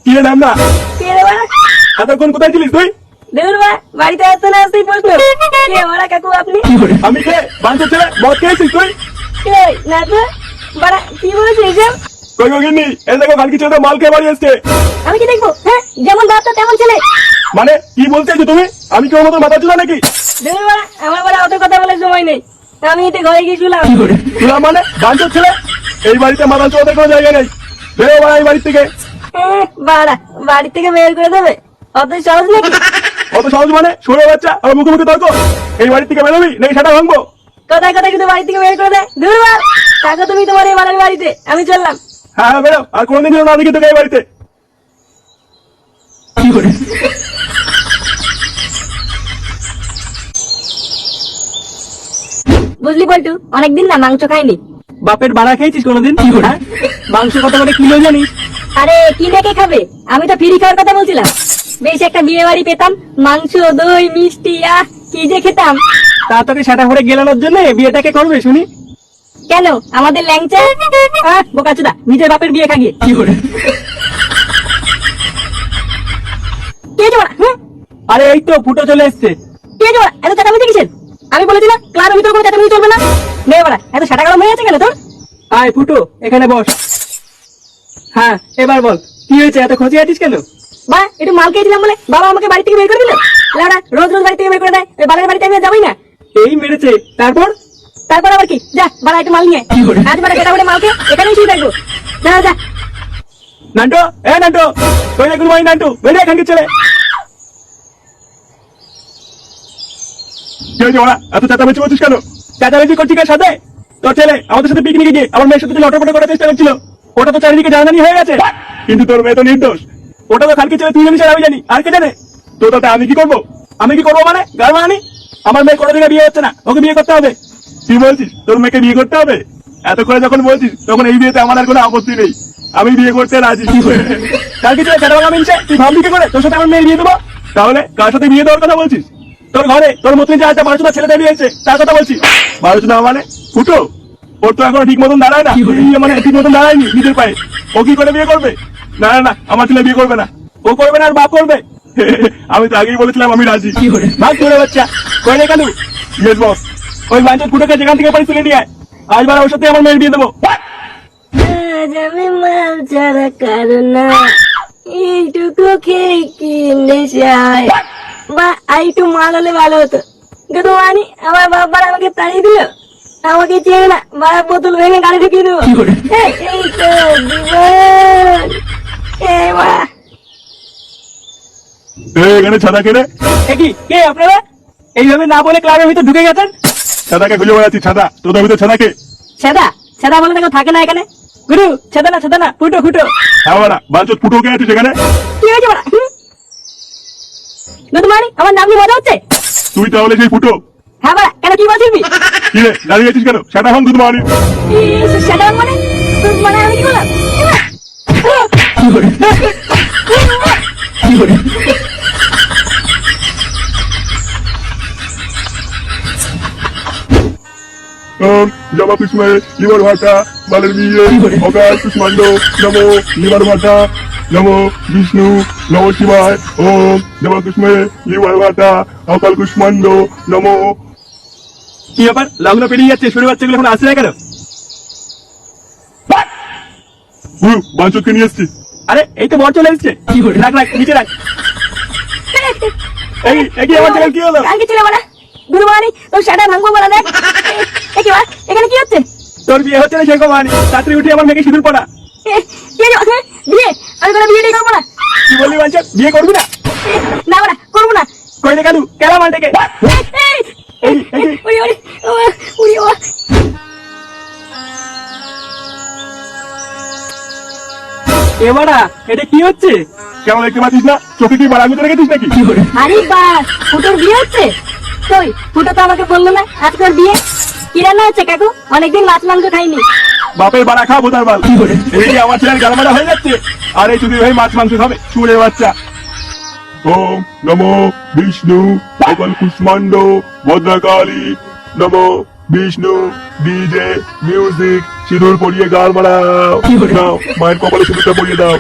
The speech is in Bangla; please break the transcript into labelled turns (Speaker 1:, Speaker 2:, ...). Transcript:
Speaker 1: কি রে নাম না?
Speaker 2: কে রে বাড়া?
Speaker 1: এতক্ষণ কোথায় ছিলিস তুই?
Speaker 2: দেখুন বাড়া, বাড়িতে আসতে না আসতেই প্রশ্ন। কে বাড়া কাকু আপনি?
Speaker 1: আমি কে? বাঞ্চোদ ছেলে, মদ খেয়েছিস তুই?
Speaker 2: কে? না তো। বাড়া কি বলেছে এইসব?
Speaker 1: কই গো গিন্নি, এই দেখো কালকে ছেলে মাল খেয়ে বাড়ি এসছে।
Speaker 2: আমি কি দেখবো? হ্যাঁ, যেমন বাপটা তেমন ছেলে।
Speaker 1: মানে কি বলতে চাইছো তুমি? আমি কি ওর মতো মাথা চুলা নাকি?
Speaker 2: দেখুন বাড়া, আমার বাড়া অত কথা বলার সময় নেই। আমি এতে ঘরে গিয়ে শুলাম।
Speaker 1: চুলা মানে? বাঞ্চোদ ছেলে, এই বাড়িতে মাথা চোদের কোনো জায়গা নেই। বেরো বাড়া এই বাড়ি থেকে।
Speaker 2: বাড়া, বাড়ি থেকে বের করে দেবে? অত সহজ নাকি?
Speaker 1: অত সহজ মানে? সরে বাচ্চা আর মুখে মুখে তর্ক। এই বাড়ি থেকে বেরোবি নাকি সেটা ভাঙবো?
Speaker 2: কোথায় কোথায় কিন্তু বাড়ি থেকে বের করে দেয়। দূর বাড়, থাকো তুমি তোমার এই বাড়ির বাড়িতে, আমি চললাম।
Speaker 1: হ্যাঁ হ্যাঁ বেরো, আর কোনোদিন যেন না দেখি তোকে এই বাড়িতে।
Speaker 2: বুঝলি বলটু, অনেকদিন না মাংস খাইনি।
Speaker 3: বাপের বাড়া খেয়েছিস কোনোদিন? হ্যাঁ? মাংস কত করে কিলো জানিস?
Speaker 2: আরে কিনে কে খাবে? আমি তো ফ্রি খাওয়ার কথা বলছিলাম। বেশ একটা বিয়ে বাড়ি পেতাম, মাংস দই মিষ্টি কি যে খেতাম।
Speaker 3: তা তোকে সেটা করে গেলানোর জন্য বিয়েটাকে করবে শুনি?
Speaker 2: কেন আমাদের ল্যাংচা?
Speaker 3: বোকাচোদা, নিজের বাপের বিয়ে খাগিয়ে কি করে?
Speaker 2: কে জোড়া?
Speaker 3: আরে এই তো ফুটো চলে এসছে।
Speaker 2: কে জোড়া? এত চাটামি কিসের? আমি বলেছি না ক্লাবের ভিতর কোনো চাটামি চলবে না। নে বাড়া, এত সাটা গরম হয়ে আছে কেন তোর?
Speaker 3: আয় ফুটো, এখানে বস। হ্যাঁ এবার বল, কি হয়েছে? এত খোঁজে আছিস কেন?
Speaker 2: বা একটু মাল খেয়েছিলাম বলে বাবা আমাকে বাড়ি থেকে বের করে দিল। লাউডা রোজ রোজ বাড়ি থেকে বের করে দেয়, ওই বাবার বাড়িতে আমি আর যাবোই না।
Speaker 3: এই মেরেছে, তারপর?
Speaker 2: তারপর আবার কি? যা বাড়া একটু মাল নিয়ে আজ বাড়া কেটা করে মাল খেয়ে এখানেই শুয়ে থাকবো। যা যা।
Speaker 1: নান্টু, এ নান্টু, কই রে গুলমাই নান্টু, বেরিয়ে এখানকে ছেলে। কি হয়েছে ওরা? এত চেঁচামেচি করছিস কেন? চেঁচামেচি করছিস কার সাথে? তোর ছেলে আমাদের সাথে পিকনিকে গিয়ে আমার মেয়ের সাথে লটপট করার চেষ্টা করছিল। ওটা তো চারিদিকে জানাজানি হয়ে গেছে। কিন্তু তোর মেয়ে তো নির্দোষ। ওটা তো খালকে ছেলে তুই জানিস আর আমি জানি, আর কে জানে? তো তাতে আমি কি করবো? আমি কি করবো মানে? গার মানি? আমার মেয়ে কোনো দিকে বিয়ে হচ্ছে না, ওকে বিয়ে করতে হবে। কি বলছিস? তোর মেয়েকে বিয়ে করতে হবে? এত করে যখন বলছিস তখন এই বিয়েতে আমার আর কোনো আপত্তি নেই। আমি বিয়ে করতে রাজি। কালকে ছেলে চাটা মিলছে, তুই ভাবলি কি করে তোর সাথে আমার মেয়ের বিয়ে দেবো? তাহলে কার সাথে বিয়ে দেওয়ার কথা বলছিস? তোর ঘরে তোর মতন যে একটা 12টা ছেলে বিয়ে হয়েছে তার কথা বলছি। 12টা মানে ফুটো, ওর তো এখনো ঠিক মতন দাঁড়ায় না, মানে ঠিক মতন দাঁড়ায়নি নিজের পায়ে। ও কি করে বিয়ে করবে? না না না, আমার ছেলে বিয়ে করবে না। ও করবে না আর বাপ করবে। আমি তো আগেই বলেছিলাম আমি রাজি। ভাগ করে বাচ্চা কই রে কালু? Yes boss. ওই বাঞ্চোদ ফুটোকে যেখান থেকে পারি তুলে নিয়ে আয়। আজ বার ওর সাথে আমার মেয়ের বিয়ে দেবো।
Speaker 2: আজ আমি মাল ছাড়া কারো না, এইটুকু খেয়ে কি নেশায়। বা আইটু মাল হলে ভালো হতো। কিন্তু মানি আমার বাবার আমাকে তাড়িয়ে দিল, আমাকে চেনে না, বাড়া বোতল ভেঙে গাড়ি ঢুকিয়ে দেবো। এই তো জীবন। এই বাড়া
Speaker 1: এখানে ছাদা কেনে?
Speaker 3: কি কে আপনারা? এইভাবে না বলে ক্লাবের ভিতর ঢুকে গেছেন?
Speaker 1: ছাদাকে খুঁজে বেড়াচ্ছি। ছাদা তোদের ভিতরে ছাদাকে?
Speaker 2: ছেদা ছেদা বলে দেখো থাকে না এখানে।
Speaker 3: গুরু, ছেদা না, ফুটো ফুটো।
Speaker 1: হ্যাঁ বাড়া, বাঞ্চোদ ফুটোকে আছিস এখানে?
Speaker 2: কি হয়েছে বাড়া? কিন্তু মানি আমার নাম নিয়ে মজা হচ্ছে?
Speaker 1: তুই তাহলে সেই ফুটো?
Speaker 2: হ্যাঁ বাড়া, কেন কি বলছিস?
Speaker 1: কি রে দাঁড়িয়ে আছিস কেন? সেটা এখন দুধ মারি।
Speaker 2: সেটা মানে মানে আমি কি করলাম?
Speaker 1: জবা কুসুমে লিভার ভাটা বালের বিয়ে অকাল কুষ্মাণ্ড নমো লিভার ভাটা নমো বিষ্ণু নমো শিবায় ওম জবা কুসুমে লিভার ভাটা অকাল কুষ্মাণ্ড নমো।
Speaker 3: কি ব্যাপার? লগ্ন পেরিয়ে যাচ্ছে, শুরু বাচ্চাগুলো এখন আসছে না কেন?
Speaker 1: বাঞ্চোদকে নিয়ে এসছি।
Speaker 3: আরে এই তো বর চলে এসছে। রাখ রাখ, নিচে রাখ।
Speaker 1: এই আমার ছেলে কি হলো?
Speaker 2: কালকে ছিল বাড়া, গুরু মানি তোর সেটা ভাঙবো বাড়া। দেখ কি বাড়া, এখানে কি হচ্ছে?
Speaker 3: তোর বিয়ে হচ্ছে না সে কমানি, রাত্রি উঠে আমার মেয়েকে সিঁদুর পড়া।
Speaker 2: বিয়ে? আমি কোনো বিয়েটাই করবো না।
Speaker 3: কি বললি বাঞ্চোদ? বিয়ে করবি না?
Speaker 2: না বাড়া, করবো না।
Speaker 3: কই রে কালু, কেলা মালটাকে।
Speaker 2: উড়ি উড়ি উড়ি ও
Speaker 3: এবারা এটা কি হচ্ছে?
Speaker 1: কেমন দেখতে পাচ্ছিস না? চোখে কি বাড়া ভিতরে গেছিস নাকি?
Speaker 2: আরে বাস, ফুটোর বিয়ে হচ্ছে? কই ফুটো তো আমাকে বললো না আজকে ওর বিয়ে। কি রান্না হচ্ছে কাকু? অনেকদিন মাছ মাংস খাইনি।
Speaker 1: বাপের বাড়া খাবো তার বাল। এই যে আমার ছেলের গালমারা হয়ে যাচ্ছে, আর এই চুদির ভাই মাছ মাংস খাবে চুরের বাচ্চা। ওম নমো বিষ্ণু অকাল কুষ্মাণ্ড ভদ্রকালী নমো বিষ্ণু ডিজে মিউজিক সিঁদুর পরিয়ে গাল মারাও। নাও মায়ের কপালে সিঁদুরটা পরিয়ে দাও।